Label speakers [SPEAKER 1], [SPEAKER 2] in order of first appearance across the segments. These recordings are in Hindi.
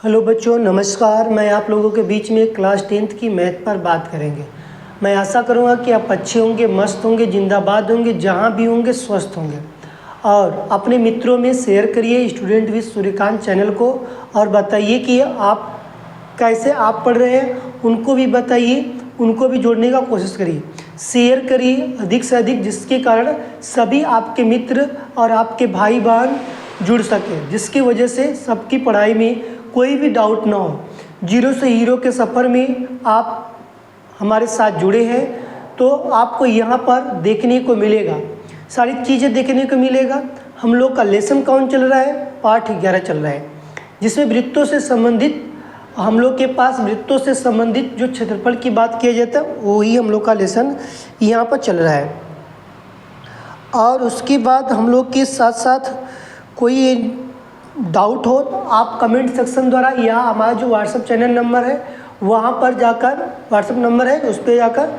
[SPEAKER 1] हेलो बच्चों, नमस्कार। मैं आप लोगों के बीच में क्लास 10th की मैथ पर बात करेंगे। मैं आशा करूंगा कि आप अच्छे होंगे, मस्त होंगे, जिंदाबाद होंगे, जहां भी होंगे स्वस्थ होंगे। और अपने मित्रों में शेयर करिए स्टूडेंट विद सूर्यकांत चैनल को, और बताइए कि आप कैसे आप पढ़ रहे हैं, उनको भी बताइए, उनको भी जोड़ने का कोशिश करिए। शेयर करिए अधिक से अधिक, जिसके कारण सभी आपके मित्र और आपके भाई बहन जुड़ सके, जिसकी वजह से सबकी पढ़ाई में कोई भी डाउट ना हो। जीरो से हीरो के सफ़र में आप हमारे साथ जुड़े हैं, तो आपको यहाँ पर देखने को मिलेगा, सारी चीज़ें देखने को मिलेगा। हम लोग का लेसन कौन चल रहा है? पाठ 11 चल रहा है, जिसमें वृत्तों से संबंधित हम लोग के पास वृत्तों से संबंधित जो क्षेत्रफल की बात किया जाता है, वही हम लोग का लेसन यहाँ पर चल रहा है। और उसके बाद हम लोग के साथ साथ कोई डाउट हो तो आप कमेंट सेक्शन द्वारा या हमारा जो व्हाट्सएप चैनल नंबर है वहाँ पर जाकर, व्हाट्सएप नंबर है उस पर जाकर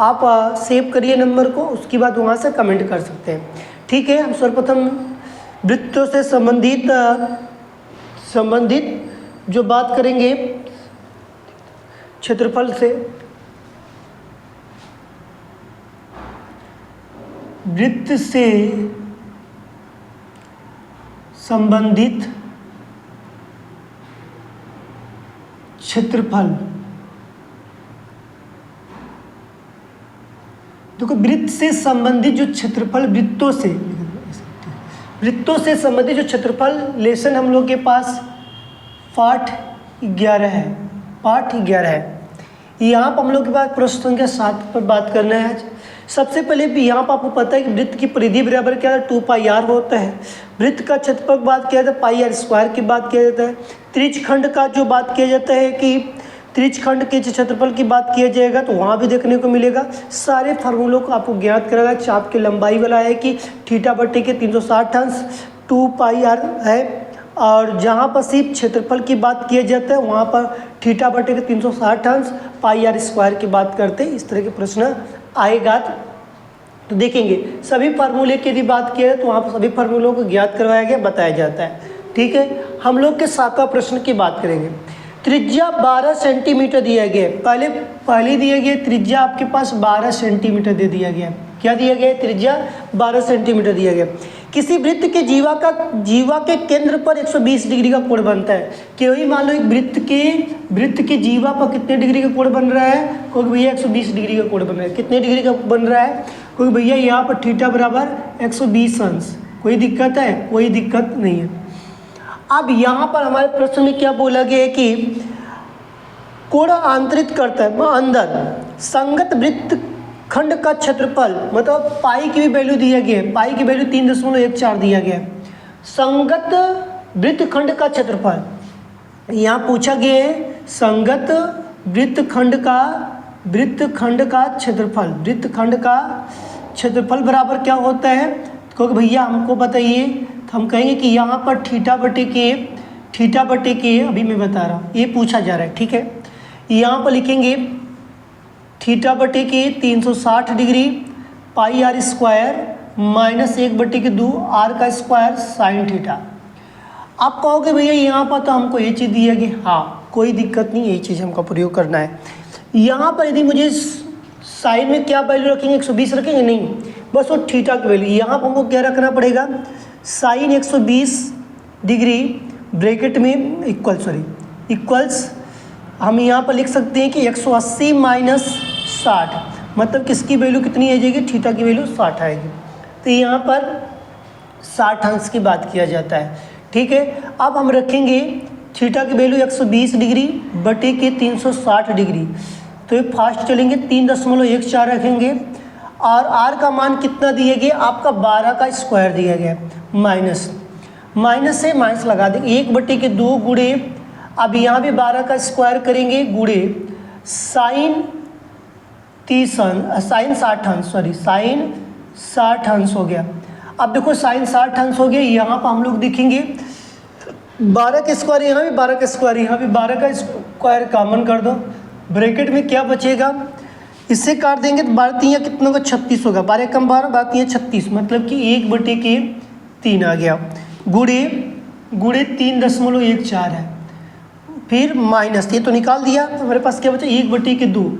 [SPEAKER 1] आप सेव करिए नंबर को, उसके बाद वहाँ से कमेंट कर सकते हैं। ठीक है, हम सर्वप्रथम वृत्तों से संबंधित जो बात करेंगे क्षेत्रफल से, वृत्त से संबंधित क्षेत्रफल। देखो, वृत्त से संबंधित जो क्षेत्रफल, वृत्तों से संबंधित जो क्षेत्रफल लेसन हम लोग के पास पाठ 11 है। पाठ 11 है। यहाँ पर हम लोग के पास प्रश्न संख्या 7 पर बात करना है आज। सबसे पहले भी यहाँ पर आपको पता है कि वृत्त की परिधि बराबर क्या है? 2πr होता है। वृत्त का क्षेत्रफल की बात किया जाता है, पाई आर स्क्वायर की बात किया जाता है। त्रिज्यखंड का जो बात किया जाता है कि त्रिज्यखंड के क्षेत्रफल की बात किया जाएगा तो वहाँ भी देखने को मिलेगा। सारे फार्मूलों को आपको ज्ञात कराएगा। चाप की लंबाई वाला है कि थीटा बटे के 360 अंश 2πr है, और जहाँ पर सिर्फ क्षेत्रफल की बात किया जाता है वहाँ पर थीटा बटे के 360 अंश पाई आर स्क्वायर की बात करते हैं। इस तरह के प्रश्न आएगा तो देखेंगे। सभी फार्मूले की यदि बात किया है तो वहाँ पर सभी फार्मूलों को ज्ञात करवाया गया, बताया जाता है। ठीक है, हम लोग के 7वां प्रश्न की बात करेंगे। त्रिज्या 12 सेंटीमीटर दिया गया है। पहले दिया गया त्रिज्या आपके पास 12 सेंटीमीटर दे दिया गया है। क्या दिया गया है? त्रिज्या 12 सेंटीमीटर दिया गया। किसी वृत्त के जीवा के केंद्र पर 120 डिग्री का कोण बनता है। कि वही मान लो एक वृत्त के जीवा पर कितने डिग्री का कोण बन रहा है? क्योंकि भैया 120 डिग्री का कोण बन रहा है। कितने डिग्री का बन रहा है? क्योंकि भैया यहाँ पर थीटा बराबर 120 अंश। कोई दिक्कत है? कोई दिक्कत नहीं है। अब यहाँ पर हमारे प्रश्न में क्या बोला गया है कि कोण आंतरित करता है अंदर संगत वृत्त खंड का क्षेत्रफल, मतलब पाई की भी वैल्यू दिया गया है। पाई की वैल्यू 3.14 दिया गया है। संगत वृत्त खंड का क्षेत्रफल यहाँ पूछा गया है। संगत वृत्त खंड का क्षेत्रफल बराबर क्या होता है? क्योंकि भैया हमको बताइए, तो हम कहेंगे कि यहाँ पर थीटा बटे के अभी मैं बता रहा हूँ, ये पूछा जा रहा है। ठीक है, यहाँ पर लिखेंगे थीटा बटे के 360 degree pi r square minus 1/2 r का स्क्वायर साइन थीटा। आप कहोगे भैया यहाँ पर तो हमको ये चीज़ दी है। हाँ, कोई दिक्कत नहीं, यही चीज़ हमको प्रयोग करना है। यहाँ पर यदि मुझे साइन में क्या वैल्यू रखेंगे? 120 रखेंगे? नहीं, बस वो थीटा की वैल्यू। यहाँ पर हमको क्या रखना पड़ेगा? साइन 120 डिग्री ब्रैकेट में इक्वल्स हम यहाँ पर लिख सकते हैं कि 180 माइनस 60, मतलब किसकी वैल्यू कितनी आ जाएगी? थीटा की वैल्यू 60 आएगी। तो यहाँ पर 60 अंश की बात किया जाता है। ठीक है, अब हम रखेंगे थीटा की वैल्यू 120 डिग्री बटे के 360 डिग्री, तो ये फास्ट चलेंगे 3.14 रखेंगे। और आर का मान कितना दिया गया? आपका 12 का स्क्वायर दिया गया। माइनस से माइनस लगा देंगे, 1/2 गुणे, अब यहाँ भी 12 का स्क्वायर करेंगे गुणे साइन 60 अंश हो गया। अब देखो साइन 60 अंश हो गया। यहाँ पर हम लोग देखेंगे 12 का स्क्वायर, यहाँ भी 12 का स्क्वायर, यहाँ भी 12 का स्क्वायर कॉमन कर दो। ब्रैकेट में क्या बचेगा? इससे काट देंगे तो 12 3 कितना होगा? 36 होगा। 12 कम 12, 12 3 36, मतलब कि 1/3 आ गया। गुणे 3.14 है। फिर माइनस, ये तो निकाल दिया, तो हमारे पास क्या बचा 1/2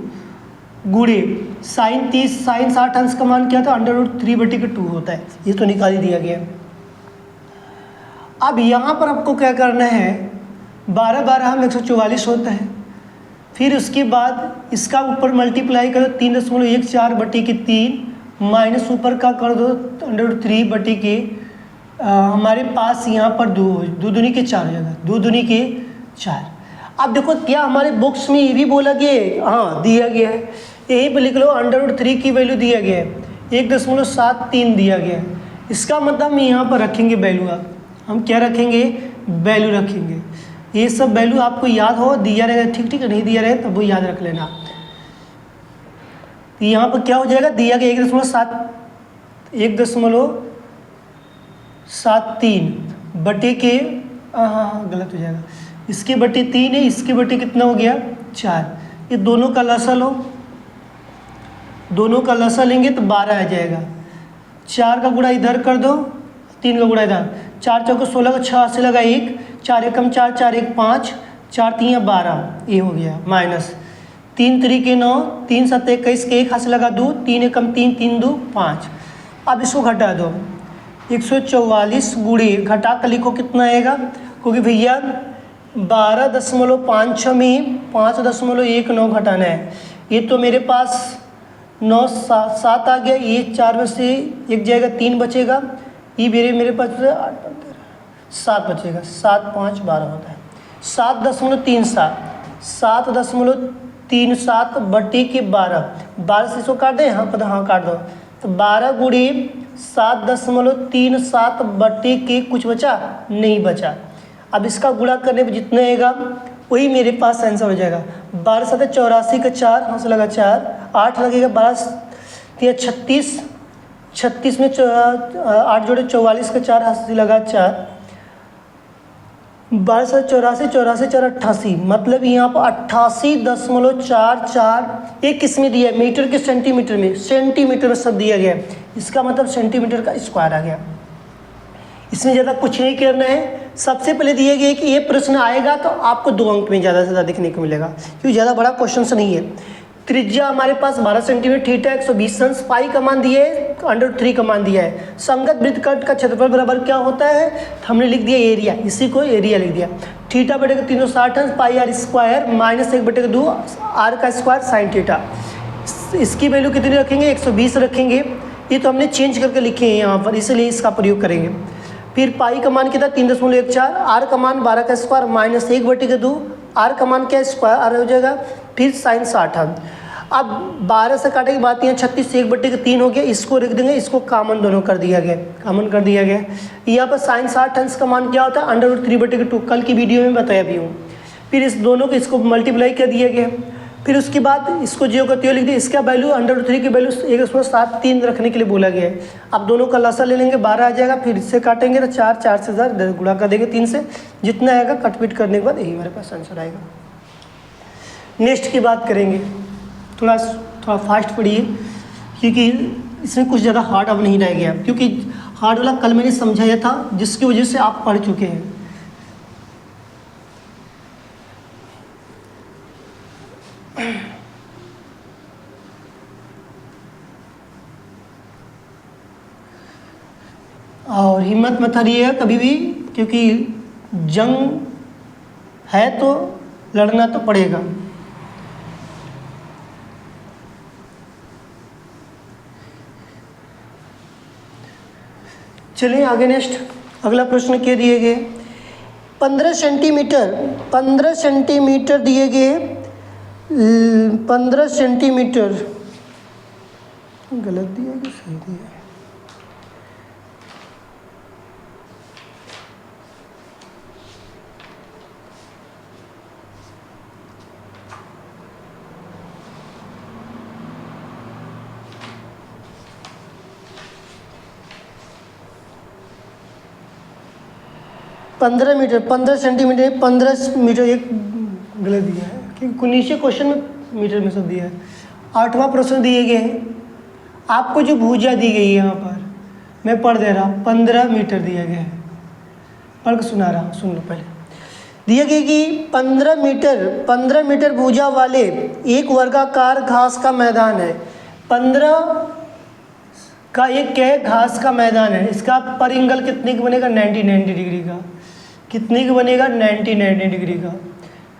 [SPEAKER 1] गुणे साइन 30, साइन 60 अंश का मान क्या था √3/2 होता है, ये तो निकाल ही दिया गया। अब यहाँ पर आपको क्या करना है, 12 हम 144 होता है, फिर उसके बाद इसका ऊपर मल्टीप्लाई करो 3.14/3 माइनस ऊपर का कर दो √3/, हमारे पास यहाँ पर 2 दूनी के 4 हो जाएगा, 2 दूनी के 4। अब देखो क्या हमारे बुक्स में ये भी बोला गया है, हाँ दिया गया है, यहीं पे लिख लो √3 की वैल्यू दिया गया है 1.73 दिया गया है। इसका मतलब हम यहाँ पर रखेंगे वैल्यू, आप हम क्या रखेंगे, वैल्यू रखेंगे। ये सब वैल्यू आपको याद हो, दिया रहेगा ठीक ठीक, नहीं दिया रहे तब वो याद रख लेना। तो यहाँ पर क्या हो जाएगा, दिया गया 1.73 बटे के, हाँ गलत हो जाएगा, इसके बटे 3 है, इसके बटे कितना हो गया 4, ये दोनों का लसा लो, दोनों का लसा लेंगे तो 12 आ जाएगा। 4 का गुणा इधर कर दो, 3 का गुणा इधर, 4 चौके 16 का 6 से लगा 1, 4 एकम 4, 4 1 5, 4 3 12, ये हो गया माइनस 3 3 के 9, 3 7 21 के 1 हाथ से लगा 2, 3 एकम 3, 3 2 5। अब इसको घटा दो, 144 गुणे घटा कर लिखो कितना आएगा, क्योंकि भैया 12.56 में 5.19 घटाना है, ये तो मेरे पास 9 7 आ गया, ये 4 में से 1 जाएगा 3 बचेगा, ये मेरे पास 7 बचेगा, 7 5 12 होता है 7.37, 7.37 बटे के 12 से इसको काट दें, हाँ पता, हाँ काट दो, तो 12 गुणे 7.37 बटे के कुछ बचा नहीं बचा। अब इसका गुणा करने पर जितना आएगा वही मेरे पास आंसर हो जाएगा। 12 7 84 का 4 हाथ से लगा 4, 8 लगेगा, 12 36, 36 में 8 जोड़े 44 का 4 हाथ से लगा 4, 12 7 84, 84 4 88, मतलब यहाँ पर 88.44, ये किस में दिया है, मीटर के सेंटीमीटर में, सेंटीमीटर में सब दिया गया है, इसका मतलब सेंटीमीटर का स्क्वायर आ गया। इसमें ज़्यादा कुछ नहीं करना है, सबसे पहले दिए गए कि ये प्रश्न आएगा तो आपको 2 अंक में ज़्यादा से ज़्यादा देखने को मिलेगा, क्योंकि ज़्यादा बड़ा क्वेश्चन से नहीं है। त्रिज्या हमारे पास 12 सेंटीमीटर, थीटा 120 अंश, पाई का मान दिया है, √3 का मान दिया है। संगत वृत्तखंड का क्षेत्रफल बराबर क्या होता है, तो हमने लिख दिया एरिया, इसी को एरिया लिख दिया। थीटा बटे 360 अंश, पाई r स्क्वायर माइनस 1/2 r का स्क्वायर साइन थीटा। इसकी वैल्यू कितनी रखेंगे, 120 रखेंगे, ये तो हमने चेंज करके लिखे हैं यहाँ पर, इसलिए इसका प्रयोग करेंगे। फिर पाई का मान कितना 3.14, आर का मान 12 का स्क्वायर माइनस 1/2, आर का मान क्या स्क्वायर आर हो जाएगा, फिर साइन 60। अब 12 से काटे की बात यहाँ 36 से 1/3 हो गया, इसको रख देंगे, इसको कॉमन दोनों कर दिया गया, कॉमन कर दिया गया। यहाँ पर साइन 60 अंश का मान क्या होता है, √3/2, कल की वीडियो में बताया भी हूँ। फिर इस दोनों को इसको मल्टीप्लाई कर दिया गया, फिर उसके बाद इसको जो का त्यो लिख दिया, इसका वैल्यू √3 की वैल्यू 1.73 रखने के लिए बोला गया है। अब दोनों का लसा ले लेंगे, 12 आ जाएगा, फिर इससे काटेंगे तो 4 4 से 1000 गुणा कर देंगे 3 से, जितना आएगा कटपीट करने के बाद यही हमारे पास आंसर आएगा। नेक्स्ट की बात करेंगे, थोड़ा फास्ट पढ़िए, क्योंकि इसमें कुछ ज़्यादा हार्ड अब नहीं रह गया, क्योंकि हार्ड वाला कल मैंने समझाया था, जिसकी वजह से आप पढ़ चुके हैं। और हिम्मत मत हारिएगा कभी भी, क्योंकि जंग है तो लड़ना तो पड़ेगा। चलिए आगे नेक्स्ट, अगला प्रश्न क्या दिए गए, 15 सेंटीमीटर दिए गए, 15 सेंटीमीटर, गलत दिया कि सही दिया, पंद्रह सेंटीमीटर, 15 मीटर, एक गलत दिया है, क्योंकि नीचे क्वेश्चन में मीटर में सब दिया है। 8वां प्रश्न दिए गए हैं, आपको जो भुजा दी गई है यहाँ पर, मैं पढ़ दे रहा हूँ, 15 मीटर दिया गया है, पढ़ के सुना रहा हूँ, सुन लो पहले। दिया गया कि 15 मीटर भुजा वाले एक वर्गाकार घास का मैदान है। 15 का एक क्या है, घास का मैदान है। इसका पर एंगल कितने का बनेगा, 90 डिग्री का। कितने का बनेगा, 90 डिग्री का।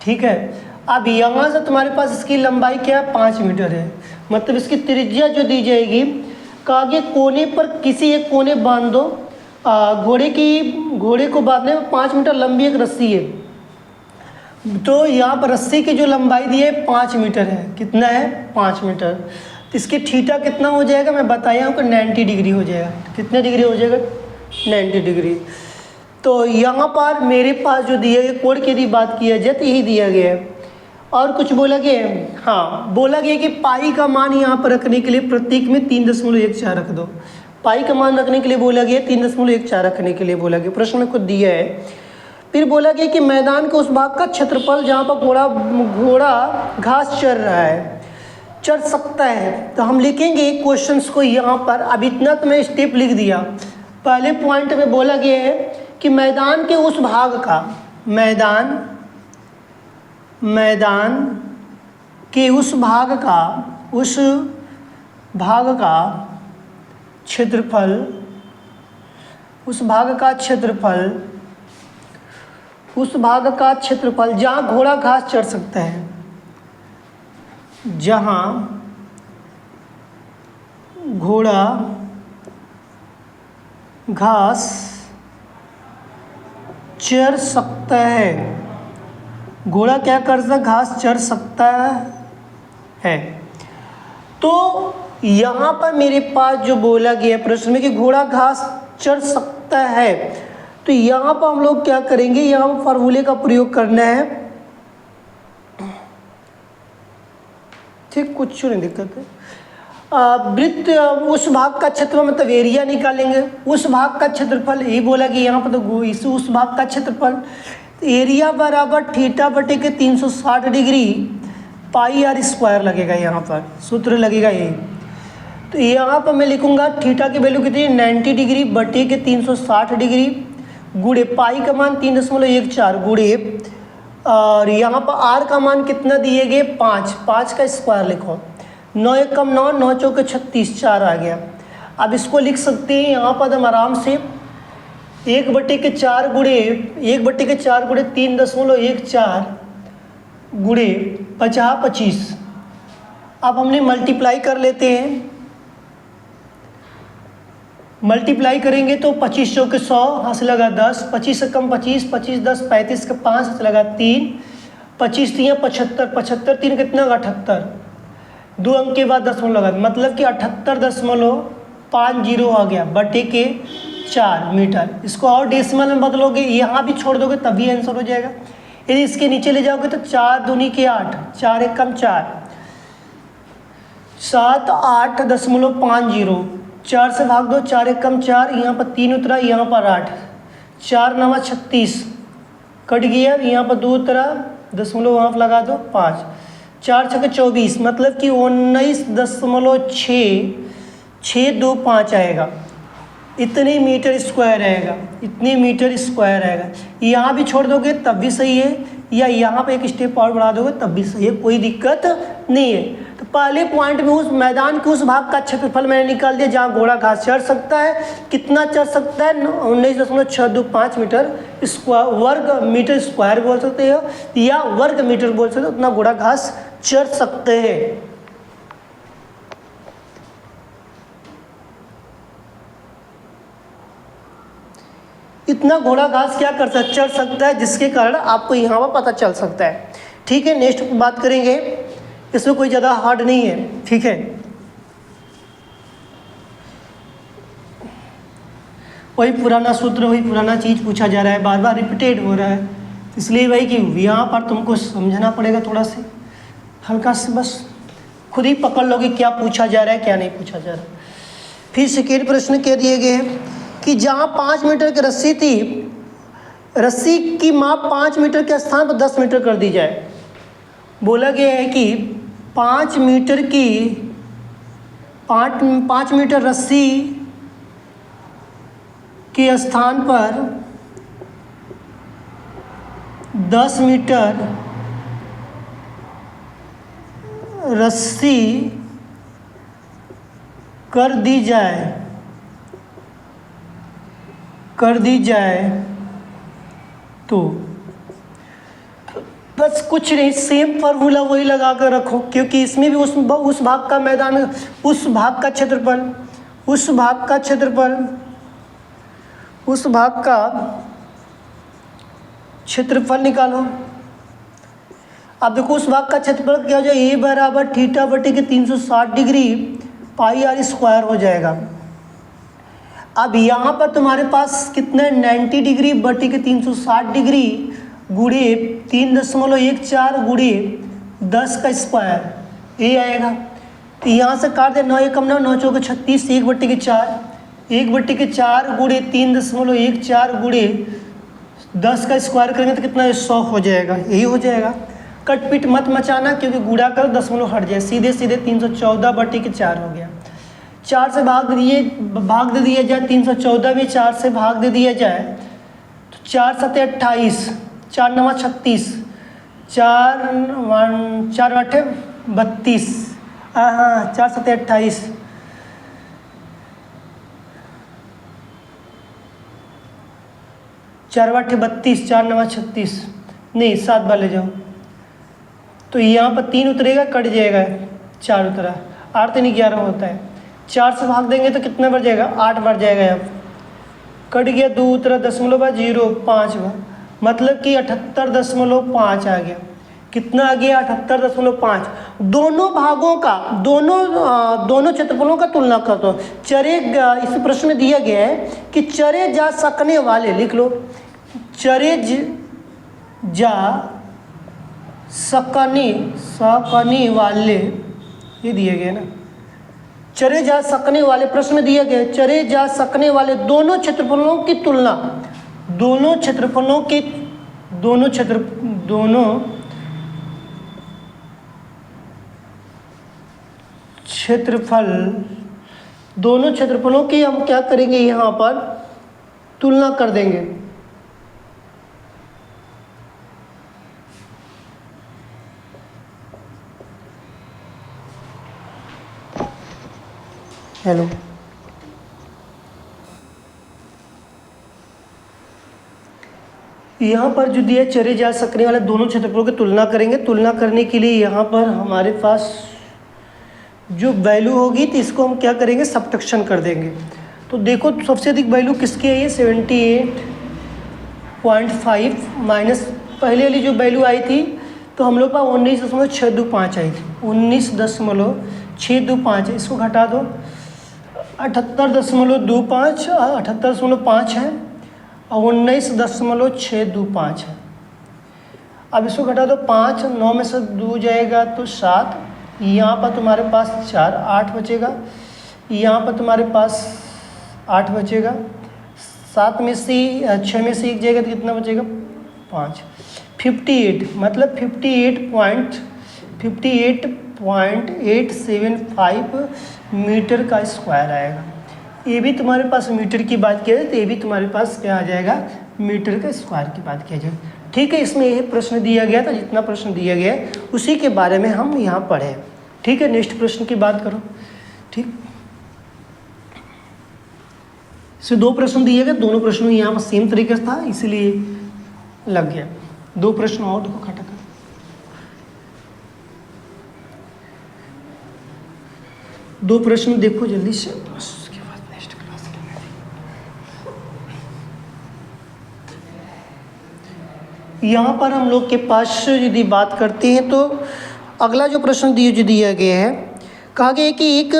[SPEAKER 1] ठीक है, अब यहाँ से तुम्हारे पास इसकी लंबाई क्या है, 5 मीटर है। मतलब इसकी त्रिज्या जो दी जाएगी, आगे कोने पर किसी एक कोने बांध दो। घोड़े को बांधने में 5 मीटर लंबी एक रस्सी है, तो यहाँ पर रस्सी की जो लंबाई दी है 5 मीटर है। कितना है, 5 मीटर। तो इसकी थीटा कितना हो जाएगा, मैं बताया हूँ कि 90 डिग्री हो जाएगा। कितने डिग्री हो जाएगा, 90 डिग्री। तो यहाँ पर मेरे पास जो दिया गया कोण की यदि बात किया जाए तो यही दिया गया है। और कुछ बोला गया है, हाँ बोला गया कि पाई का मान यहाँ पर रखने के लिए प्रतीक में 3.14 रख दो। पाई का मान रखने के लिए बोला गया, 3.14 रखने के लिए बोला गया। प्रश्न में खुद दिया है। फिर बोला गया कि मैदान के उस भाग का क्षेत्रफल जहाँ पर घोड़ा घास चर रहा है, चर सकता है। तो हम लिखेंगे क्वेश्चंस को यहाँ पर। अब इतना तो मैं स्टेप लिख दिया। पहले पॉइंट में बोला गया है कि मैदान के उस भाग का, मैदान के उस भाग का क्षेत्रफल, उस भाग का क्षेत्रफल जहाँ घोड़ा घास चर सकता है, जहाँ घोड़ा घास चर सकता है। घोड़ा क्या कर सकता, घास चर सकता है। तो यहाँ पर मेरे पास जो बोला गया प्रश्न में कि घोड़ा घास चर सकता है, तो यहाँ पर हम लोग क्या करेंगे, यहाँ पर फार्मूले का प्रयोग करना है। ठीक, कुछ नहीं दिक्कत है। वृत्त उस भाग का क्षेत्रफल मतलब एरिया निकालेंगे। उस भाग का क्षेत्रफल यही बोला कि यहाँ पर तो इस उस भाग का क्षेत्रफल एरिया बराबर थीटा बटे के 360 डिग्री पाई आर स्क्वायर लगेगा। यहाँ पर सूत्र लगेगा ये। तो यहाँ पर मैं लिखूंगा थीटा की वैल्यू कितनी, 90 डिग्री बटे के 360 डिग्री गुड़े पाई का मान 3.14 गुड़े, और यहाँ पर आर का मान कितना दिए गए, 5 का स्क्वायर लिखो। 9 एकम 9, 9 चौके 36, 4 आ गया। अब इसको लिख सकते हैं यहाँ पर हम आराम से 1/4 गुड़े 3.14 गुड़े 50 25। अब हमने मल्टीप्लाई कर लेते हैं। मल्टीप्लाई करेंगे तो 25 चौके 100, हाथ से लगा 10, 25 से कम 25, 25 10 35 का 5 हाथ से लगा 3, 25 3 75, 75 3 कितना 78, 2 अंक के बाद दशमलव लगा, मतलब कि 78.50 आ गया बटे के 4 मीटर। इसको और डेसिमल में बदलोगे, यहाँ भी छोड़ दोगे तभी आंसर हो जाएगा। यदि इसके नीचे ले जाओगे तो 4 दूनी के 8, 4 एक कम 4, 78.50, 4 से भाग दो, 4 एक कम 4, यहाँ पर 3 उतरा, यहाँ पर 8, 4 9 36 कट गया, यहाँ पर 2 उतरा, दशमलव वहाँ पर लगा दो 5, 4 छक्के 24, मतलब कि 19.625 आएगा। इतने मीटर स्क्वायर आएगा, इतने मीटर स्क्वायर आएगा। यहाँ भी छोड़ दोगे तब भी सही है, या यहाँ पे एक स्टेप और बढ़ा दोगे तब भी सही है, कोई दिक्कत नहीं है। तो पहले पॉइंट में उस मैदान के उस भाग का क्षेत्रफल मैंने निकाल दिया जहाँ घोड़ा घास चढ़ सकता है। कितना चढ़ सकता है, 19.625 मीटर स्क्वायर, वर्ग मीटर स्क्वायर बोल सकते हो या वर्ग मीटर बोल सकते हो, उतना घोड़ा घास चढ़ सकते हैं। इतना घोड़ा घास क्या कर सकता, चढ़ सकता है, जिसके कारण आपको यहाँ पर पता चल सकता है। ठीक है, नेक्स्ट बात करेंगे, इसमें कोई ज़्यादा हार्ड नहीं है। ठीक है, वही पुराना सूत्र, वही पुराना चीज़ पूछा जा रहा है, बार बार रिपीटेड हो रहा है, इसलिए भाई कि यहाँ पर तुमको समझना पड़ेगा थोड़ा से, हल्का से बस खुद ही पकड़ लोगे क्या पूछा जा रहा है क्या नहीं पूछा जा रहा है। फिर सेकेंड प्रश्न कह दिए गए हैं कि जहाँ 5 मीटर की रस्सी थी, रस्सी की माप 5 मीटर के स्थान पर 10 मीटर कर दी जाए। बोला गया है कि 5 मीटर रस्सी के स्थान पर 10 मीटर रस्सी कर दी जाए तो बस कुछ नहीं, सेम फार्मूला वही लगा कर रखो, क्योंकि इसमें भी उस भाग का मैदान, उस भाग का क्षेत्रफल निकालो। अब देखो उस भाग का क्षेत्रफल क्या हो जाए, ए बराबर थीटा बटे के 360 डिग्री पाई आर स्क्वायर हो जाएगा। अब यहाँ पर तुम्हारे पास कितना 90 डिग्री बटे के 360 डिग्री गुणे 3.14 गुणे 10 का स्क्वायर ये आएगा। तो यहाँ से काट दे, 9 एकम 9, 9 चौके 36, 1/4, 1/4 गुणे 3.14 गुणे 10 का स्क्वायर करेंगे तो कितना 100 हो जाएगा, यही हो जाएगा। कटपीट मत मचाना, क्योंकि गुणा कर दशमलव हट जाए, सीधे 314/4 हो गया। 4 से भाग दे दिया जाए, 314 में 4 से भाग दे दिया जाए तो 4 7 28, 4 9 36, 4 8 32, हाँ 4 7 28, 4 8 32, 4 9 36, नहीं 7 बार ले जाओ तो यहाँ पर 3 उतरेगा, कट जाएगा, 4 उतरा, 8 3 11 होता है। 4 से भाग देंगे तो कितना बढ़ जाएगा, 8 बढ़ जाएगा। अब कट गया, 2 उतरा, 0.05 बार, मतलब कि 78.5 आ गया। कितना आ गया, 78.5। दोनों भागों का, दोनों क्षेत्रफलों का तुलना कर दो। चरे, इस प्रश्न में दिया गया है कि चरे जा सकने वाले, लिख लो, चरे जा सकने वाले, ये दिए गए ना, चरे जा सकने वाले, प्रश्न में दिया गया चरे जा सकने वाले दोनों क्षेत्रफलों की तुलना, दोनों क्षेत्रफलों की हम क्या करेंगे, यहाँ पर तुलना कर देंगे। हेलो, यहाँ पर जो दिया चरे जा सकने वाले दोनों क्षेत्रफलों की तुलना करेंगे। तुलना करने के लिए यहाँ पर हमारे पास जो वैल्यू होगी तो इसको हम क्या करेंगे, सब्ट्रैक्शन कर देंगे। तो देखो सबसे अधिक वैल्यू किसकी है, ये 78.5 माइनस पहले वाली जो वैल्यू आई थी तो हम लोग पास 19.625 आई थी, 19.625, इसको घटा दो, 78.25 है और 19.625 है। अब इसको घटा दो, 5 9 में से 2 जाएगा तो 7, यहाँ पर तुम्हारे पास 4 8 बचेगा, यहाँ पर तुम्हारे पास 8 बचेगा, 7 में से 6 में से 1 जाएगा तो कितना बचेगा 5, 58, मतलब 58.875 मीटर का स्क्वायर आएगा। ये भी तुम्हारे पास मीटर की बात किया जाए तो ये भी तुम्हारे पास क्या आ जाएगा, मीटर का स्क्वायर की बात किया जाए। ठीक है, इसमें ये प्रश्न दिया गया था, जितना प्रश्न दिया गया है उसी के बारे में हम यहाँ पढ़े। ठीक है, नेक्स्ट प्रश्न की बात करो। ठीक, इससे 2 प्रश्न दिए गए, दोनों प्रश्नों यहाँ पर सेम तरीके से था इसलिए लग गया। 2 प्रश्न और देखो, खटा कर 2 प्रश्न देखो जल्दी से, उसके बाद नेक्स्ट क्लास के। यहाँ पर हम लोग के पास यदि बात करते हैं तो अगला जो प्रश्न दिया गया है, कहा गया है कि एक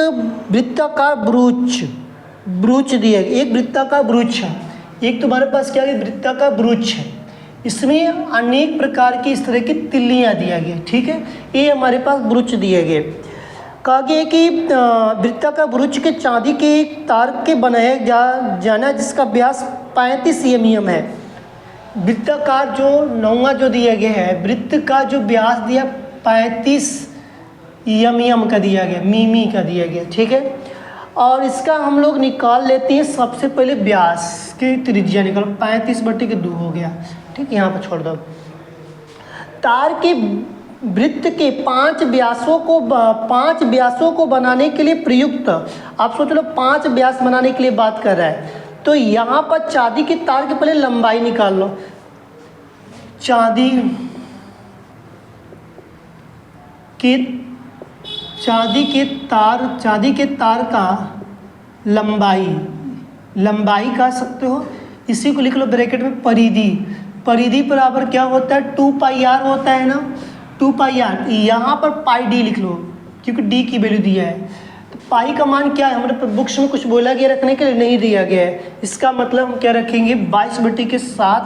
[SPEAKER 1] वृत्ताकार ब्रूच दिया गया, एक वृत्ताकार ब्रूच है, एक तुम्हारे पास क्या है, वृत्ताकार ब्रूच है, इसमें अनेक प्रकार की इस तरह की तिल्लियाँ दिया गया। ठीक है, ये हमारे पास ब्रूच दिया गया। कहा गया कि वृत्ताकार ब्रूच के चांदी के तार के बनाया जाना जिसका व्यास 35 mm है। वृत्ताकार जो नौवा जो दिया गया है, वृत्त का जो व्यास दिया 35 mm का दिया गया, मिमी का दिया गया। ठीक है, और इसका हम लोग निकाल लेते हैं सबसे पहले व्यास की त्रिज्या निकालो, 35/2 हो गया। ठीक है, यहाँ पर छोड़ दो। तार के वृत्त के 5 व्यासों को बनाने के लिए प्रयुक्त, आप सोच लो 5 व्यास बनाने के लिए बात कर रहा है। तो यहाँ पर चांदी के तार की पहले लंबाई निकाल लो। चांदी के तार का लंबाई कह सकते हो, इसी को लिख लो ब्रैकेट में परिधि बराबर क्या होता है 2πr होता है ना, 2πr। यहाँ पर πd लिख लो क्योंकि d की वैल्यू दिया है। तो पाई का मान क्या है, हमारे बुक्स में कुछ बोला गया रखने के लिए, नहीं दिया गया है। इसका मतलब हम क्या रखेंगे 22 के साथ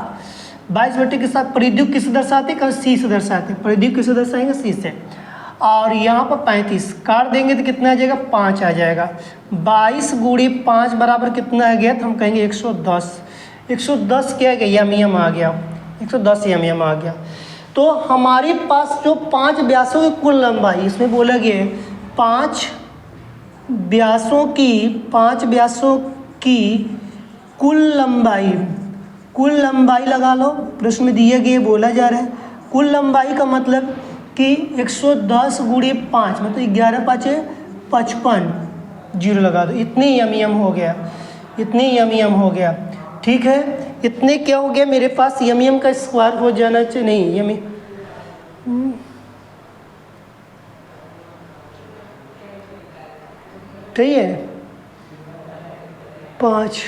[SPEAKER 1] परिधि किसे दर्शाते हैं, सी से दर्शाते हैं। परिधि किसे दर्शाएंगे, सी से। और यहाँ पर 35 काट देंगे तो कितना आ जाएगा 5 आ जाएगा। 22 गुणी 5 बराबर कितना आ गया, तो हम कहेंगे 110। 110 क्या आ गया, यम आ गया, 110 यम आ गया। तो हमारे पास जो 5 व्यासों की कुल लंबाई, इसमें बोला गया है 5 व्यासों की कुल लंबाई लगा लो। प्रश्न में दिए गए बोला जा रहा है कुल लंबाई का मतलब कि 110 गुणी 5 मतलब 11 5 55, जीरो लगा दो। इतने यम हो गया, ठीक है। इतने क्या हो गया मेरे पास, यम का स्क्वायर हो जाना चाहिए, नहीं ठीक है 5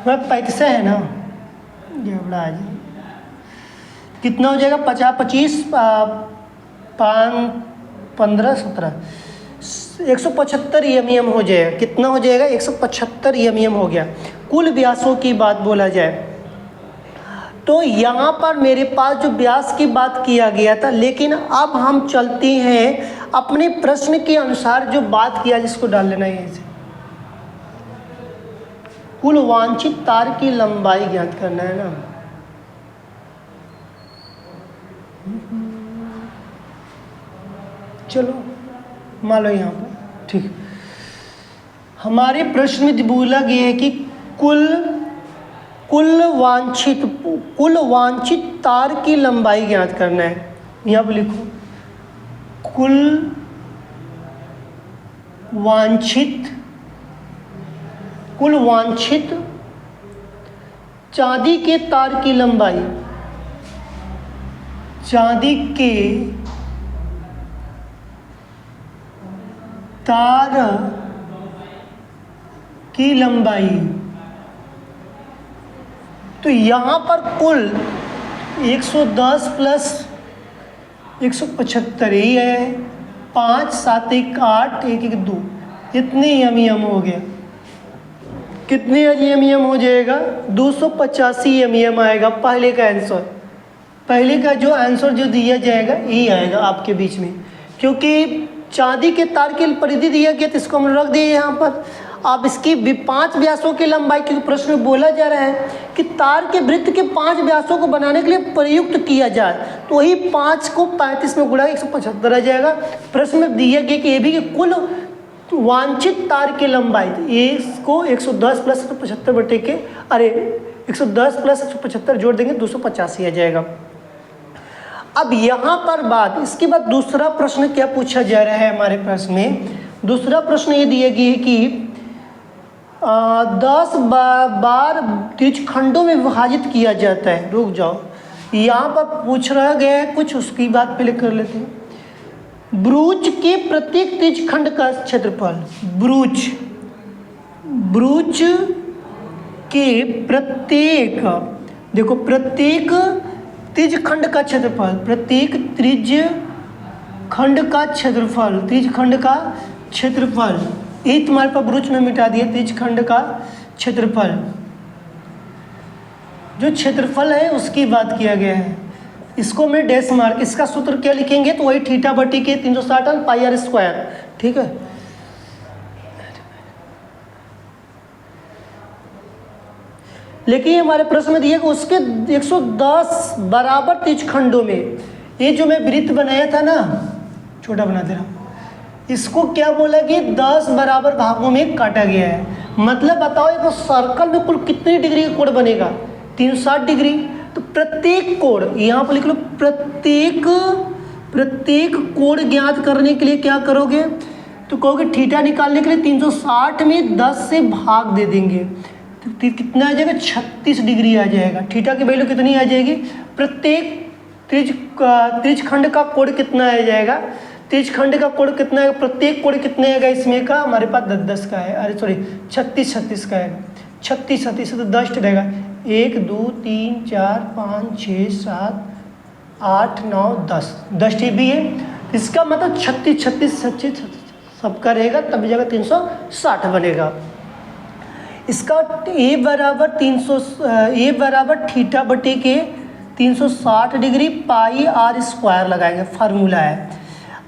[SPEAKER 1] 35 है ना, ये बड़ा आ जाए कितना हो जाएगा 50 25 5 15 17 175 यम हो जाएगा। कितना हो जाएगा 175 यम हो गया। कुल व्यासों की बात बोला जाए तो यहाँ पर मेरे पास जो व्यास की बात किया गया था, लेकिन अब हम चलते हैं अपने प्रश्न के अनुसार जो बात किया जिसको डाल लेना है इसे। कुल वांछित तार की लंबाई ज्ञात करना है ना। चलो मान लो यहाँ पर ठीक, हमारे प्रश्न में बोला गया है कि कुल वांछित तार की लंबाई ज्ञात करना है। यहाँ पर लिखो कुल वांछित चांदी के तार की लंबाई, चांदी के तार की लंबाई। तो यहाँ पर कुल 110 प्लस 175 ही है, 5 7 1 8 1 1 2, इतने यम हो गया। कितने यम हो जाएगा 285 यम आएगा। पहले का जो आंसर जो दिया जाएगा यही आएगा आपके बीच में, क्योंकि चांदी के तार की परिधि दिया गया तो इसको हम रख दिए यहाँ पर। अब इसकी 5 व्यासों की लंबाई, क्योंकि प्रश्न में बोला जा रहा है कि तार के वृत्त के 5 व्यासों को बनाने के लिए प्रयुक्त किया जाए, तो वही 5 को 35 में गुणा 175 आ जाएगा। प्रश्न में दिया गया कि ये भी कि कुल वांछित तार की लंबाई, इसको 110 प्लस 175 बटे के 110 प्लस 175 जोड़ देंगे 285 आ जाएगा। अब यहाँ पर बात, इसके बाद दूसरा प्रश्न क्या पूछा जा रहा है हमारे प्रश्न में। दूसरा प्रश्न ये दिया गया है कि 10 बार त्रिज खंडों में विभाजित किया जाता है। रुक जाओ, यहाँ पर पूछ रहा गया है कुछ, उसकी बात पहले कर लेते हैं। ब्रूच के प्रत्येक त्रिज खंड का क्षेत्रफल, ब्रूच के प्रत्येक, देखो प्रत्येक त्रिज खंड का क्षेत्रफल, प्रत्येक त्रिज खंड का क्षेत्रफल, ये तुम्हारे पास ब्रूच में मिटा दिया। त्रिज खंड का क्षेत्रफल, जो क्षेत्रफल है उसकी बात किया गया है। इसको मैं डैश मार्क, इसका सूत्र क्या लिखेंगे तो वही थीटा बटी के 360 पाई आर स्क्वायर, ठीक है। लेकिन हमारे प्रश्न में दिया कि उसके 110 बराबर त्रिज खंडों में, ये जो मैं वृत्त बनाया था ना, छोटा बना दे रहा हूँ, इसको क्या बोला कि 10 बराबर भागों में काटा गया है। मतलब बताओ एक सर्कल में कुल कितनी डिग्री का कोण बनेगा, 360 डिग्री। तो प्रत्येक कोण, यहाँ पर लिख लो प्रत्येक कोण ज्ञात करने के लिए क्या करोगे, तो कहोगे थीटा निकालने के लिए 360 में 10 से भाग दे देंगे, तो कितना आ जाएगा 36 डिग्री आ जाएगा। थीटा की वैल्यू कितनी आ जाएगी, प्रत्येक त्रिज्यखंड का कोण कितना आ जाएगा, त्रिज्यखंड का कोण कितना है, प्रत्येक कोण कितने आएगा इसमें का, हमारे पास 10 का है, अरे सॉरी 36 का है, 36 से तो 10 रहेगा, 1 2 3 4 5 6 7 8 9 10 TB है, इसका मतलब 36 सबका रहेगा, तब जगह 360 बनेगा। इसका ए बराबर थीटा बटे के 360 डिग्री पाई आर स्क्वायर लगाएंगे, फार्मूला है।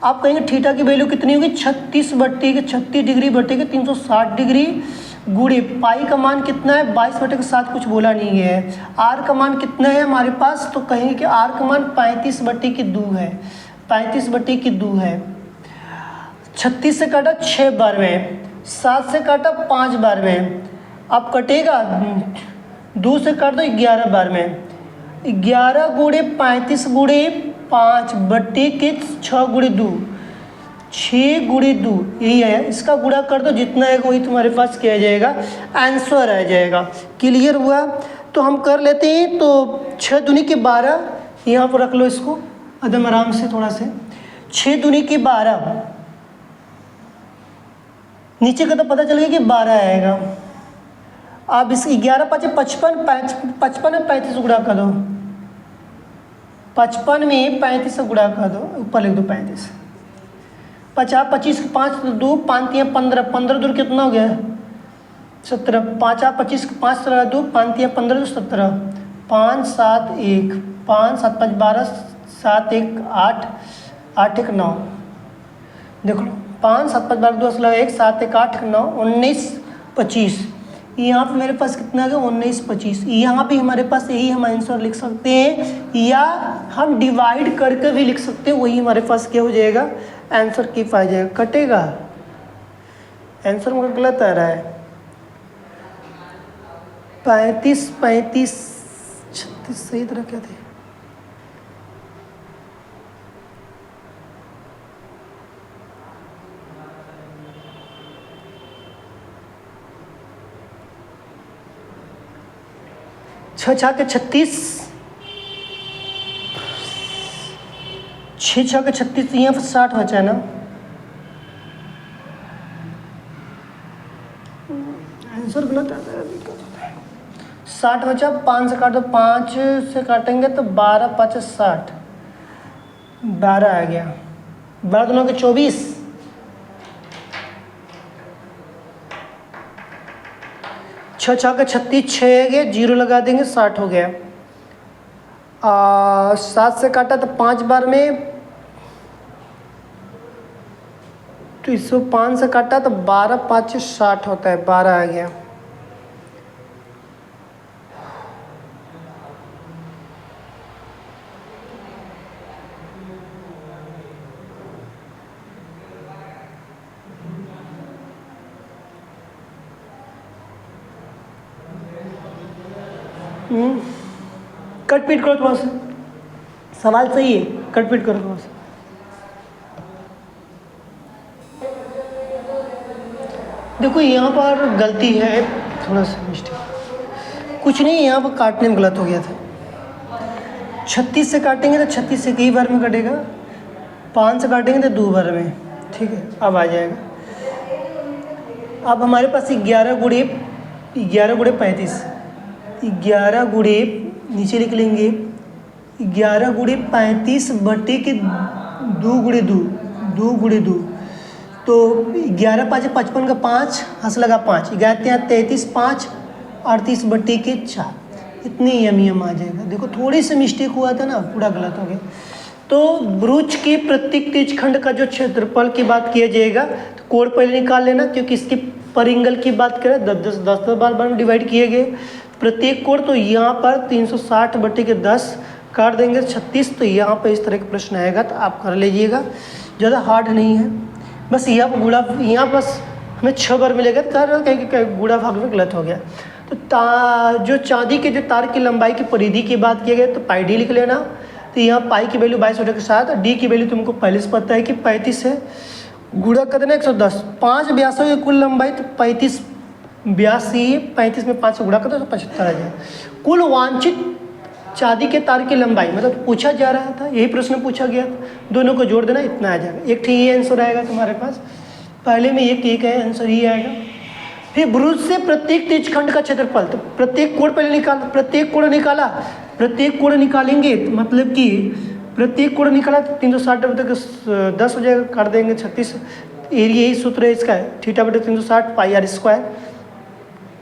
[SPEAKER 1] आप कहेंगे थीटा की वैल्यू कितनी होगी, 36 डिग्री बटे के 360 डिग्री गुणे पाई का मान कितना है 22 बटे के 7, कुछ बोला नहीं है। आर का मान कितना है हमारे पास, तो कहेंगे कि आर का मान 35 बटे की 2 है, 35 बटे की 2 है। 36 से काटा 6 बार में, 7 से काटा 5 बार में, अब कटेगा 2 से काट दो 11 बार में, 11 गुणे 35 गुणे 5 बटे के 6 गुणे 2, 6 गुणे 2 यही है। इसका गुणा कर दो, जितना है वही तुम्हारे पास किया जाएगा, आंसर आ जाएगा। क्लियर हुआ, तो हम कर लेते हैं। तो 6 दूनी के 12, यहाँ पर रख लो इसको एकदम आराम से थोड़ा से, 6 दूनी के 12, नीचे का तो पता चल गया कि 12 आएगा। अब इस 11 5 55 में 35 गुणा कर दो, 55 में 35 से गुणा कर दो, ऊपर लिख दो 35, 50 25 5 2 5 3 15, 15 दूर कितना हो गया 17, 5 25 5 2 5 3 15 17, 5 7 1 5 7 5 12 7 1 8 8 1 9, देख लो 5 7 5 12 2 1 7 1 8 1 9 19 25, यहाँ पे मेरे पास कितना आ गया 19 25। यहाँ पे हमारे पास यही हम आंसर लिख सकते हैं, या हम डिवाइड करके भी लिख सकते हैं, वही हमारे पास क्या हो जाएगा आंसर की आ जाएगा। कटेगा, आंसर मुझे गलत आ रहा है, 35 36 सही तरह क्या थे, छः छः के 36, 6 6 के 36, यहाँ पर 60 बचा है ना, आंसर गलत आता है, 60 बचा, 5 से काटो, 5 से काटेंगे तो 12 5 60, 12 आ गया, 12 2 के 24, 6 6 के 36, 6 गया, 0 लगा देंगे, 60 हो गया। 7 से काटा तो 5 बार में, तो इसको 5 से काटा तो 12 5 60 होता है, 12 आ गया। कट पीट करो थोड़ा सा, सवाल सही है, कट पीट करो थोड़ा सा। देखो यहाँ पर गलती है, थोड़ा सा मिस्टेक, कुछ नहीं, यहाँ पर काटने में गलत हो गया था। 36 से काटेंगे तो 36 से कई बार में कटेगा, 5 से काटेंगे तो 2 बार में, ठीक है, अब आ जाएगा। अब हमारे पास 11 गुणे 35, 11 गुणे नीचे लिख लेंगे, 11 गुणे 35 बटे के 2 गुणे 2, 2 गुणे 2, तो 11 5 55 का 5 हंस लगा 5, 11 33 5 38 बटे के 4, इतनी यम आ जाएगा। देखो थोड़ी सी मिस्टेक हुआ था ना, पूरा गलत हो गया। तो ब्रुच के प्रत्येक त्रिज्यखंड का जो क्षेत्रफल की बात किया जाएगा, तो कोण पहले निकाल लेना, क्योंकि इसकी परिंगल की बात करें 10 बार में डिवाइड किए गए प्रत्येक कोण, तो यहाँ पर 360 बटे के 10 काट देंगे 36, तो यहाँ पर इस तरह का प्रश्न आएगा, तो आप कर लीजिएगा, ज़्यादा हार्ड नहीं है। बस यहाँ पर गुणा, यहाँ बस हमें 6 बार मिलेगा, कहीं गुणा भाग में गलत हो गया। तो जो चांदी के जो तार की लंबाई की परिधि की बात किया गया तो पाई डी लिख लेना। तो यहाँ पाई की वैल्यू 22/7, डी की वैल्यू तुमको पहले से पता है कि 35 है, गुणा कर देना 110। 5 व्यासों की कुल लंबाई तो 35 व्यास ही 35 में 5 से गुणा कर दो तो 75 आ जाएगा। कुल वांछित चांदी के तार की लंबाई मतलब पूछा जा रहा था, यही प्रश्न पूछा गया था, दोनों को जोड़ देना इतना आ जाएगा। एक ठीक ये आंसर आएगा तुम्हारे पास, पहले में एक ठीक है आंसर ही आएगा। फिर ब्रुज से प्रत्येक तेजखंड का क्षेत्रफल, तो प्रत्येक कोण पहले निकाला, प्रत्येक कोण निकाला, प्रत्येक कोण निकालेंगे तो मतलब कि प्रत्येक कोण निकाला तो 360 तक 10 हो जाएगा, कर देंगे 36। एरिया यही सूत्र है इसका, θ/360 पाई आर स्क्वायर,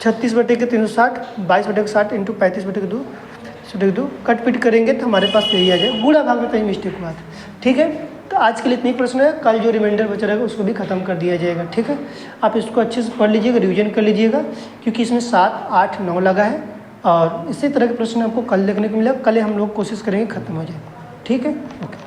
[SPEAKER 1] 36/360 22/60 इंटू 35/2 कट पिट करेंगे तो हमारे पास यही आ जाएगा। गुणा भाग में कहीं मिस्टेक हुआ था, ठीक है। तो आज के लिए इतनी प्रश्न है, कल जो रिमाइंडर बचा रहेगा उसको भी खत्म कर दिया जाएगा, ठीक है। आप इसको अच्छे से पढ़ लीजिएगा, रिवीजन कर लीजिएगा, क्योंकि इसमें 7, 8, 9 लगा है और इसी तरह के प्रश्न आपको कल देखने को मिलेगा। कल हम लोग कोशिश करेंगे खत्म हो जाए, ठीक है। ओके।